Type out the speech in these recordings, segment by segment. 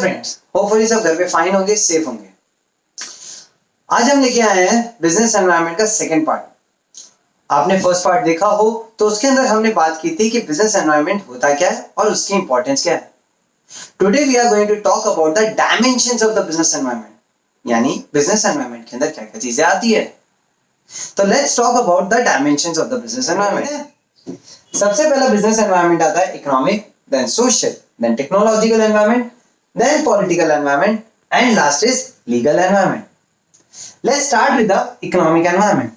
Friends, hopefully सब घर पे फाइन होंगे, सेफ होंगे। आज हम लेके आए हैं बिजनेस एनवायरनमेंट का सेकंड पार्ट। आपने फर्स्ट पार्ट देखा हो तो उसके अंदर हमने बात की थी कि बिजनेस एनवायरनमेंट होता क्या है और उसकी इंपॉर्टेंस क्या है। Today we are going to talk about the dimensions of the business environment, यानी बिजनेस एनवायरनमेंट के अंदर क्या क्या चीजें आती है। तो let's talk about the dimensions of the business environment. सबसे पहला बिजनेस एनवायरनमेंट आता है economic, then social, then technological environment, then political environment, and last is legal environment. Let's start with the economic environment.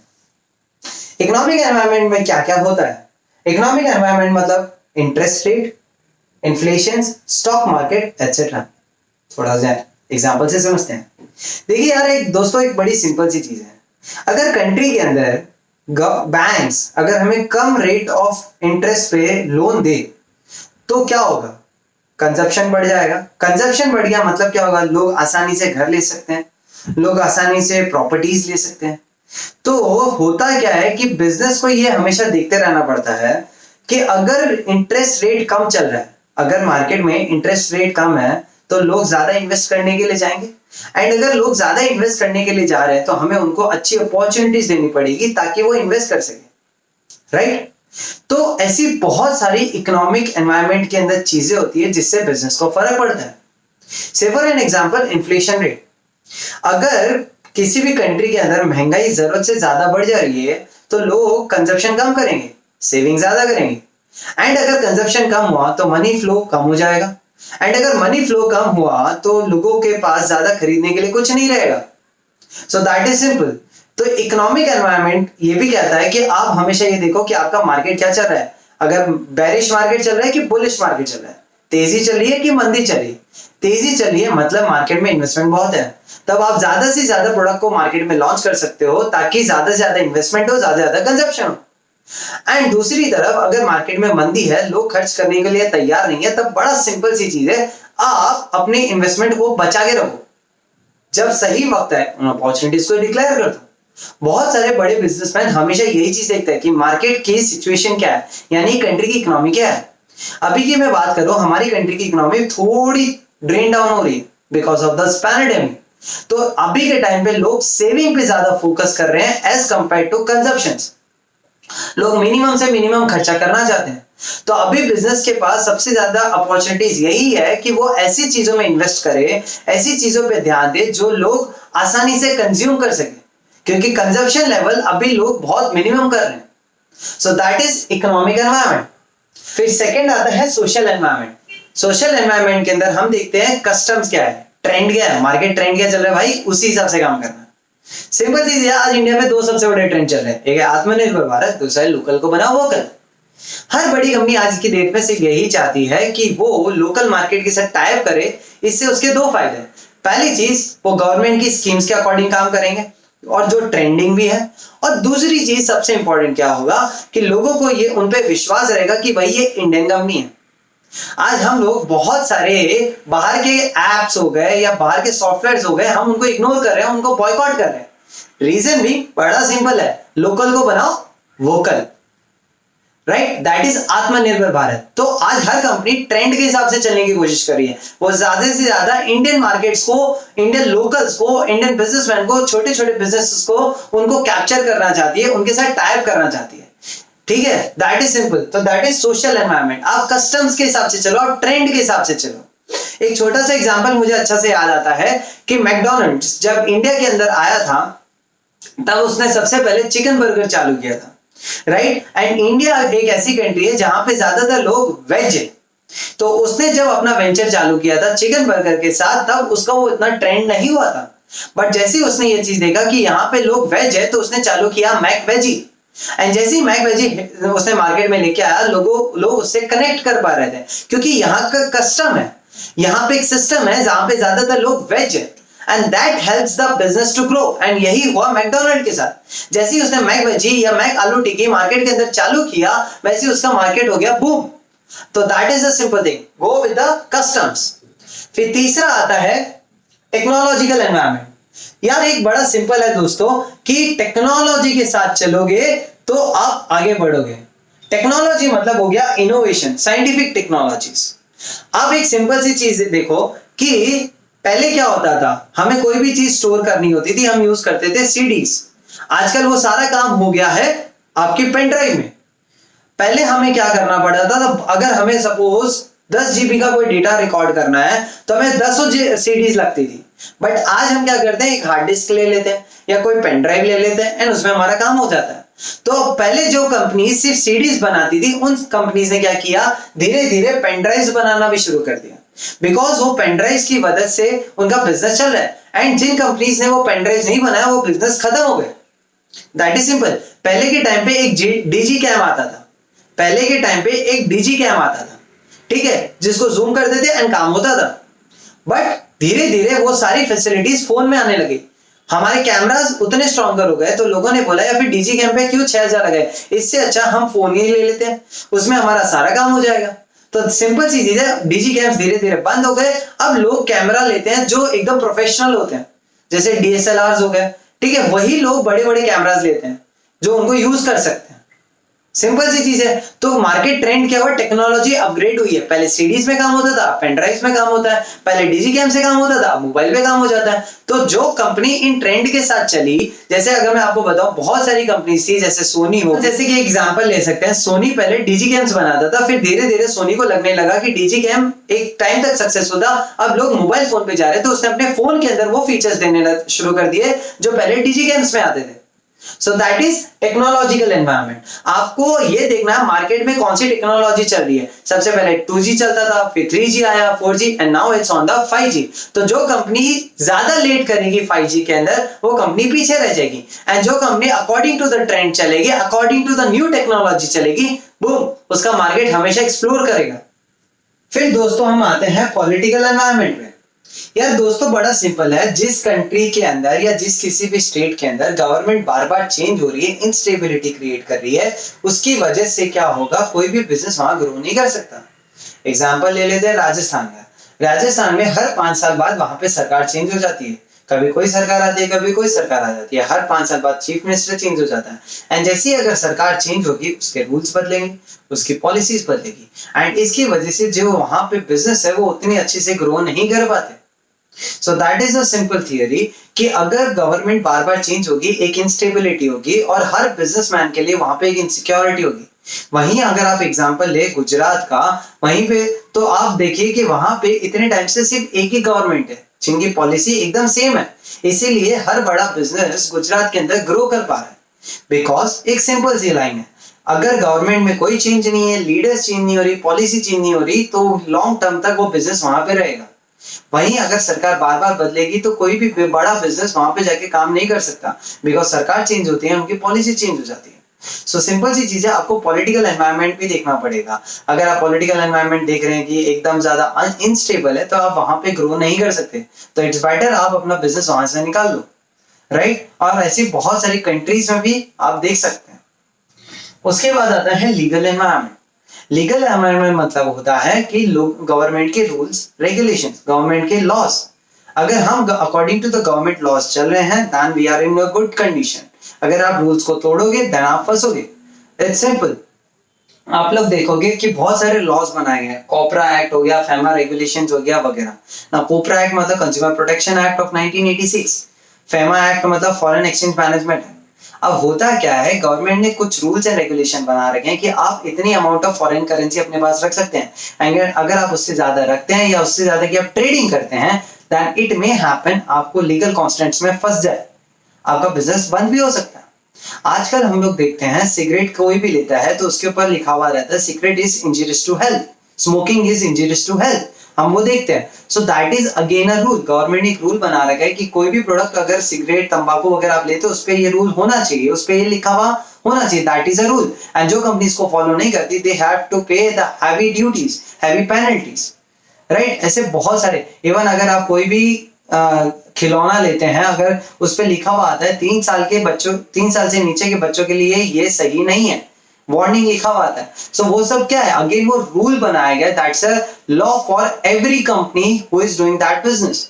Economic environment में क्या क्या होता है? Economic environment मतलब interest rate, inflation, stock market, etc. थोड़ा सा एग्जाम्पल से समझते हैं। देखिए यार, एक दोस्तों एक बड़ी सिंपल सी चीज है। अगर कंट्री के अंदर बैंक्स अगर हमें कम रेट ऑफ इंटरेस्ट पे लोन दे तो क्या होगा? कंजप्शन बढ़ जाएगा। कंजप्शन बढ़ गया मतलब क्या होगा? लोग आसानी से घर ले सकते हैं, लोग आसानी से प्रॉपर्टीज ले सकते हैं। तो होता क्या है कि बिजनेस को ये हमेशा देखते रहना पड़ता है कि अगर इंटरेस्ट रेट कम चल रहा है, अगर मार्केट में इंटरेस्ट रेट कम है तो लोग ज्यादा इन्वेस्ट करने के लिए जाएंगे, एंड अगर लोग ज्यादा इन्वेस्ट करने के लिए जा रहे हैं तो हमें उनको अच्छी अपॉर्चुनिटीज देनी पड़ेगी ताकि वो इन्वेस्ट कर सके, राइट? तो ऐसी बहुत सारी इकोनॉमिक एनवायरनमेंट के अंदर चीजें होती है जिससे बिजनेस को फर्क पड़ता है। से for an example, inflation rate. अगर किसी भी कंट्री के अंदर महंगाई जरूरत से ज्यादा बढ़ जा रही है तो लोग कंजप्शन कम करेंगे, सेविंग ज्यादा करेंगे, एंड अगर कंजप्शन कम हुआ तो मनी फ्लो कम हो जाएगा, एंड अगर मनी फ्लो कम हुआ तो लोगों के पास ज्यादा खरीदने के लिए कुछ नहीं रहेगा। सो दैट इज सिंपल। तो इकोनॉमिक एनवायरनमेंट ये भी कहता है कि आप हमेशा ये देखो कि आपका मार्केट क्या चल रहा है। अगर बेरिश मार्केट चल रहा है कि बुलिश मार्केट चल रहा है, तेजी चल रही है कि मंदी चल रही है। तेजी चल रही है मतलब मार्केट में इन्वेस्टमेंट बहुत है, तब आप ज्यादा से ज्यादा प्रोडक्ट को मार्केट में लॉन्च कर सकते हो ताकि ज्यादा से ज्यादा इन्वेस्टमेंट हो, ज्यादा से ज्यादा कंजप्शन हो। एंड दूसरी तरफ अगर मार्केट में मंदी है, लोग खर्च करने के लिए तैयार नहीं है, तब बड़ा सिंपल सी चीज है, आप अपने इन्वेस्टमेंट को बचा के रखो। जब सही वक्त है उन अपॉर्चुनिटीज को डिक्लेयर कर दो। बहुत सारे बड़े बिजनेसमैन हमेशा यही चीज देखते हैं कि मार्केट की सिचुएशन क्या है, यानी कंट्री की इकोनॉमी क्या है। अभी की मैं बात करूं, हमारी कंट्री की इकोनॉमी थोड़ी ड्रेन डाउन हो रही है बिकॉज ऑफ द पैंडेमिक। तो अभी के टाइम पे लोग सेविंग पे ज्यादा फोकस कर रहे हैं एज कंपेयर टू कंजप्शन। लोग मिनिमम से मिनिमम खर्चा करना चाहते हैं। तो अभी बिजनेस के पास सबसे ज्यादा अपॉर्चुनिटीज यही है कि वो ऐसी चीजों में इन्वेस्ट करे, ऐसी चीजों पे ध्यान दे जो लोग आसानी से कंज्यूम कर सके, क्योंकि कंजप्शन लेवल अभी लोग बहुत मिनिमम कर रहे हैं। So that is economic environment. फिर सेकंड आता है सोशल एनवायरनमेंट। सोशल एनवायरनमेंट के अंदर हम देखते हैं कस्टम्स क्या है, ट्रेंड क्या है, मार्केट ट्रेंड क्या चल रहा है, भाई उसी हिसाब से काम करना। सिंपल चीज है, आज इंडिया में दो सबसे बड़े ट्रेंड चल रहे हैं, एक है आत्मनिर्भर भारत, दूसरा है लोकल को बनाओ वोकल। हर बड़ी कंपनी आज की डेट में सिर्फ यही चाहती है कि वो लोकल मार्केट के साथ टाई अप करे। इससे उसके दो फायदे हैं। पहली चीज, वो गवर्नमेंट की स्कीम्स के अकॉर्डिंग काम करेंगे और जो ट्रेंडिंग भी है, और दूसरी चीज सबसे इंपॉर्टेंट क्या होगा कि लोगों को ये उन पे विश्वास रहेगा कि भाई ये इंडियन कंपनी है। आज हम लोग बहुत सारे बाहर के एप्स हो गए या बाहर के सॉफ्टवेयर्स हो गए, हम उनको इग्नोर कर रहे हैं, उनको बॉयकॉट कर रहे हैं। रीजन भी बड़ा सिंपल है, लोकल को बनाओ वोकल, राइट? दैट इज आत्मनिर्भर भारत। तो आज हर कंपनी ट्रेंड के हिसाब से चलने की कोशिश कर रही है। वो ज्यादा से ज्यादा इंडियन मार्केट्स को, इंडियन लोकल्स को, इंडियन बिजनेसमैन को, छोटे छोटे बिजनेसेस को उनको कैप्चर करना चाहती है, उनके साथ टाई अप करना चाहती है। ठीक है, दैट इज सिंपल। तो दैट इज सोशल एनवायरनमेंट। आप कस्टम्स के हिसाब से चलो, आप ट्रेंड के हिसाब से चलो। एक छोटा सा एग्जांपल मुझे अच्छा से याद आता है कि मैकडॉनल्ड्स जब इंडिया के अंदर आया था तब उसने सबसे पहले चिकन बर्गर चालू किया था, राइट? एंड इंडिया एक ऐसी कंट्री है जहां पे ज्यादातर लोग वेज है। तो उसने जब अपना वेंचर चालू किया था चिकन बर्गर के साथ, तब उसका वो इतना ट्रेंड नहीं हुआ था। बट जैसे ही उसने ये चीज देखा कि यहाँ पे लोग वेज है तो उसने चालू किया मैक वेजी। एंड जैसे ही मैक वेजी उसने मार्केट में लेके आया, लोग उससे कनेक्ट कर पा रहे थे क्योंकि यहाँ का कस्टम है, यहाँ पे एक सिस्टम है जहां पे ज्यादातर लोग वेज है, and that helps the business to grow. And यही हुआ मैकडॉनल्ड के साथ। जैसे ही उसने मैक वेजी या मैक आलू टिक्की मार्केट के अंदर चालू किया, वैसे उसका मार्केट हो गया बूम। तो that is a simple thing, go with the customs. फिर तीसरा आता है टेक्नोलॉजिकल एनवायरनमेंट। यार एक बड़ा सिंपल है दोस्तों कि टेक्नोलॉजी के साथ चलोगे तो आप आगे बढ़ोगे। टेक्नोलॉजी मतलब हो गया इनोवेशन, साइंटिफिक टेक्नोलॉजीज। अब एक सिंपल सी चीज देखो कि पहले क्या होता था, हमें कोई भी चीज स्टोर करनी होती थी, हम यूज करते थे सीडीज। आजकल वो सारा काम हो गया है आपकी पेन ड्राइव में। पहले हमें क्या करना पड़ता था, तो अगर हमें सपोज 10 जीबी का कोई डेटा रिकॉर्ड करना है तो हमें 10 सीडीज लगती थी। बट आज हम क्या करते हैं, एक हार्ड डिस्क ले लेते हैं या कोई पेन ड्राइव ले लेते हैं एंड उसमें हमारा काम हो जाता है। तो पहले जो कंपनी सिर्फ सीडीज बनाती थी, उन कंपनीज ने क्या किया, धीरे धीरे पेन ड्राइव्स बनाना भी शुरू कर दिया, बिकॉज वो पेन ड्राइव्स की मदद से उनका बिजनेस चल रहा है। एंड जिन कंपनीज ने वो पेन ड्राइव्स नहीं बनाया, वो बिजनेस खत्म हो गए। That is simple. पहले के टाइम पे एक डीजी कैम आता था, पहले के टाइम पे एक डीजी कैम आता था, ठीक है, जिसको जूम करते थे एंड काम होता था। बट धीरे धीरे वो सारी फैसिलिटीज फोन में आने लगी, हमारे कैमरास उतने स्ट्रॉन्गर हो गए, तो लोगों ने बोला या फिर डीजी कैम पे क्यों 6000 लगाए, इससे अच्छा हम फोन ही ले लेते हैं, उसमें हमारा सारा काम हो जाएगा। तो सिंपल सी चीज है, डीजी कैम्स धीरे धीरे बंद हो गए। अब लोग कैमरा लेते हैं जो एकदम प्रोफेशनल होते हैं, जैसे डीएसएलआर हो गए, ठीक है, वही लोग बड़े बड़े कैमरास लेते हैं जो उनको यूज कर सकते हैं। सिंपल सी चीज है। तो मार्केट ट्रेंड क्या हुआ, टेक्नोलॉजी अपग्रेड हुई है। पहले सीडीज में काम होता था, पेन ड्राइव्स में काम होता है, पहले डीजी कैम से काम होता था, मोबाइल पे काम हो जाता है। तो जो कंपनी इन ट्रेंड के साथ चली, जैसे अगर मैं आपको बताऊं, बहुत सारी कंपनी थी, जैसे सोनी हो, जैसे कि एग्जांपल ले सकते हैं, सोनी पहले डीजी कैम्स बनाता था, फिर धीरे धीरे सोनी को लगने लगा कि डीजी कैम एक टाइम तक सक्सेसफुल था, अब लोग मोबाइल फोन पे जा रहे थे, तो उसने अपने फोन के अंदर वो फीचर्स देने शुरू कर दिए जो पहले डीजी कैम्स में आते थे। So that is technological environment. आपको ये देखना है मार्केट में कौन सी टेक्नोलॉजी चल रही है। सबसे पहले 2G चलता था, फिर 3G आया, 4G and now it's on the 5G। तो जो कंपनी ज्यादा लेट करेगी 5G के अंदर, वो कंपनी पीछे रह जाएगी। एंड जो company according to the trend चलेगी, according to the new technology चलेगी, बूम, उसका मार्केट हमेशा एक्सप्लोर करेगा। फिर दोस्तों हम आते हैं पॉलिटिकल एनवायरनमेंट में। यार दोस्तों बड़ा सिंपल है, जिस कंट्री के अंदर या जिस किसी भी स्टेट के अंदर गवर्नमेंट बार बार चेंज हो रही है, इंस्टेबिलिटी क्रिएट कर रही है, उसकी वजह से क्या होगा, कोई भी बिजनेस वहां ग्रो नहीं कर सकता। एग्जांपल ले लेते हैं राजस्थान का। राजस्थान में हर 5 साल बाद वहां पे सरकार चेंज हो जाती है, कभी कोई सरकार आती है, कभी कोई सरकार आ जाती है, हर 5 साल बाद चीफ मिनिस्टर चेंज हो जाता है। एंड जैसे ही अगर सरकार चेंज होगी, उसके रूल्स बदलेंगे, उसकी पॉलिसीज बदलेगी, एंड इसकी वजह से जो वहां पे बिजनेस है वो उतनी अच्छे से ग्रो नहीं कर पाते। So that is a simple theory कि अगर गवर्नमेंट बार बार चेंज होगी, एक इंस्टेबिलिटी होगी और हर बिजनेसमैन के लिए वहां पे एक इनसिक्योरिटी होगी। वहीं अगर आप एग्जांपल ले गुजरात का, वहीं पे तो आप देखिए कि वहां पे इतने टाइम से सिर्फ एक ही गवर्नमेंट है जिनकी पॉलिसी एकदम सेम है, इसीलिए हर बड़ा बिजनेस गुजरात के अंदर ग्रो कर पा रहा है। बिकॉज एक सिंपल सी लाइन है, अगर गवर्नमेंट में कोई चेंज नहीं है, लीडर्स चेंज नहीं हो रही, पॉलिसी चेंज नहीं हो रही, तो लॉन्ग टर्म तक वो बिजनेस वहां पे रहेगा। वहीं अगर सरकार बार बार बदलेगी तो कोई भी बड़ा बिजनेस वहां पे जाके काम नहीं कर सकता, बिकॉज सरकार चेंज होती है, उनकी पॉलिसी चेंज हो जाती है। सो सिंपल सी चीज है, आपको पॉलिटिकल एनवायरनमेंट भी देखना पड़ेगा। अगर आप पॉलिटिकल एनवायरनमेंट देख रहे हैं कि एकदम ज्यादा अनस्टेबल है, तो आप वहां पे ग्रो नहीं कर सकते, तो इट्स बेटर आप अपना बिजनेस वहां से निकाल लो, राइट। और ऐसी बहुत सारी कंट्रीज में भी आप देख सकते हैं। उसके बाद आता है लीगल एनवायरनमेंट। लीगल एनवायरनमेंट मतलब होता है कि लोग गवर्नमेंट के रूल्स रेगुलेशंस, गवर्नमेंट के लॉस, अगर हम according to the government laws चल रहे हैं, then we are in a good condition. अगर आप रूल्स को तोड़ोगे, देन आप फंसोगे। It's simple. आप लोग देखोगे कि बहुत सारे लॉज बनाए गए, कोपरा एक्ट हो गया, फेमा रेगुलेशंस हो गया वगैरह। ना कोपरा एक्ट मतलब consumer protection act of 1986, FEMA act मतलब फॉरेन एक्सचेंज मैनेजमेंट। अब होता क्या है, गवर्नमेंट ने कुछ रूल्स एंड रेगुलेशन बना रखे हैं कि आप इतनी अमाउंट ऑफ फॉरेन करेंसी अपने पास रख सकते हैं। अगर आप उससे ज्यादा रखते हैं या उससे ज्यादा की आप ट्रेडिंग करते हैं, देन इट मे हैपन आपको लीगल कॉन्स्टेंट्स में फंस जाए, आपका बिजनेस बंद भी हो सकता है। आजकल हम लोग देखते हैं, सिगरेट कोई भी लेता है तो उसके ऊपर लिखा हुआ रहता है cigarette is injurious to health, smoking is injurious to health, हम वो देखते हैं। So that is again a rule. Government ने एक रूल बना रखा है कि कोई भी प्रोडक्ट अगर सिगरेट तंबाकू वगैरह आप लेते हो, उस पे ये रूल होना चाहिए, उस पे ये लिखा हुआ होना चाहिए, that is a rule. And जो कंपनीज को फॉलो नहीं करती, दे हैव टू पे the heavy duties, heavy penalties, right. ऐसे बहुत सारे, इवन अगर आप कोई भी खिलौना लेते हैं, अगर उस पे लिखा हुआ आता है 3 साल से नीचे के बच्चों के लिए ये सही नहीं है, वार्निंग लिखा हुआ आता है। सो वो सब क्या है, अगेन वो रूल बनाया गया, that's a law for every company who is doing that business,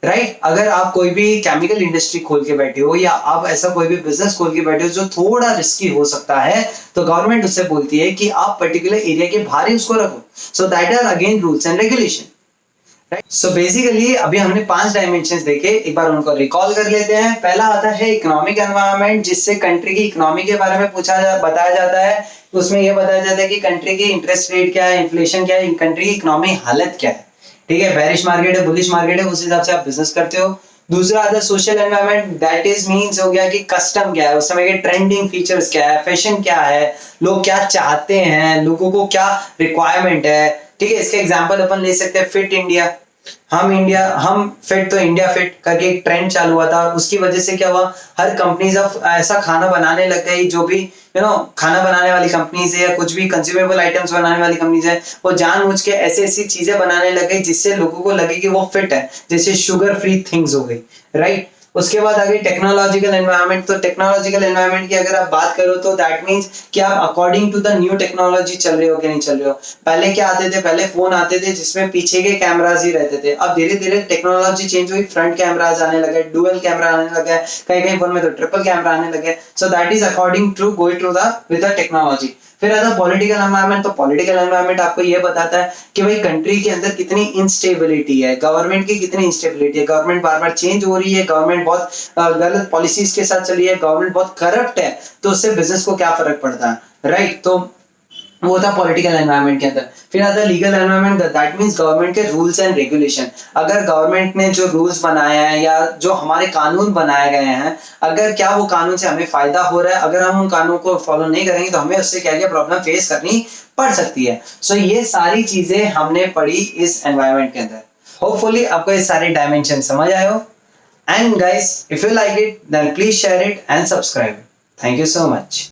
right. अगर आप कोई भी केमिकल इंडस्ट्री खोल के बैठे हो या आप ऐसा कोई भी बिजनेस खोल के बैठे हो जो थोड़ा रिस्की हो सकता है, तो गवर्नमेंट उससे बोलती है कि आप पर्टिकुलर एरिया के बाहर ही उसको रखो। So that are again rules and regulation, so basically अभी हमने 5 डायमेंशंस देखे, एक बार उनको रिकॉल कर लेते हैं। पहला आता है इकोनॉमिक एनवायरनमेंट, जिससे कंट्री की इकोनॉमी के बारे में बताया जाता है। उसमें यह बताया जाता है कि कंट्री की इंटरेस्ट रेट क्या है, इन्फ्लेशन क्या है, कंट्री की इकोनॉमी हालत क्या है। ठीक है, बेरिश मार्केट है, बुलिश मार्केट है, उस हिसाब से आप बिजनेस करते हो। दूसरा आता है social environment, that is means हो गया कि कस्टम क्या है, उस समय के ट्रेंडिंग फीचर्स क्या है, फैशन क्या है, लोग क्या चाहते हैं, लोगों को क्या रिक्वायरमेंट है। ठीक है, इसके एग्जांपल अपन ले सकते हैं फिट इंडिया। हम फिट तो इंडिया फिट करके एक ट्रेंड चालू हुआ था, उसकी वजह से क्या हुआ, हर कंपनीज अब ऐसा खाना बनाने लग गई, जो भी खाना बनाने वाली कंपनीज है या कुछ भी कंज्यूमेबल आइटम्स बनाने वाली कंपनीज है, वो जानबूझ के ऐसी ऐसी चीजें बनाने लग गई जिससे लोगों को लगे कि वो फिट है, जैसे शुगर फ्री थिंग्स हो गई, राइट। उसके बाद आ गई टेक्नोलॉजिकल एनवायरनमेंट। तो टेक्नोलॉजिकल एनवायरनमेंट की अगर आप बात करो तो दैट मींस कि आप according to the new technology चल रहे हो कि नहीं चल रहे हो। पहले क्या आते थे, पहले फोन आते थे जिसमें पीछे के कैमरास ही रहते थे। अब धीरे धीरे टेक्नोलॉजी चेंज हुई, फ्रंट कैमरास आने लगे, डुअल कैमरा आने लगे, कहीं कहीं फोन में तो ट्रिपल कैमरा आने लगे। So that is according to going to the with the technology. फिर आता पॉलिटिकल एनवायरनमेंट। तो पॉलिटिकल एनवायरनमेंट आपको ये बताता है कि भाई कंट्री के अंदर कितनी इंस्टेबिलिटी है, गवर्नमेंट की कितनी इंस्टेबिलिटी है, गवर्नमेंट बार बार चेंज हो रही है, गवर्नमेंट बहुत गलत पॉलिसीज के साथ चली है, गवर्नमेंट बहुत करप्ट है, तो उससे बिजनेस को क्या फर्क पड़ता है, राइट। तो वो था पॉलिटिकल एनवायरनमेंट के अंदर। फिर आता है legal environment, that means government के रूल्स एंड रेगुलेशन। अगर गवर्नमेंट ने जो रूल्स बनाए हैं या जो हमारे कानून बनाए गए हैं, अगर क्या वो कानून से हमें फायदा हो रहा है, अगर हम उन कानून को फॉलो नहीं करेंगे तो हमें उससे क्या क्या प्रॉब्लम फेस करनी पड़ सकती है। सो ये सारी चीजें हमने पढ़ी इस एनवायरनमेंट के अंदर। होपफुली आपको ये सारे डायमेंशन समझ आए हो। And guys, if you like it then please share it and subscribe. Thank you so much.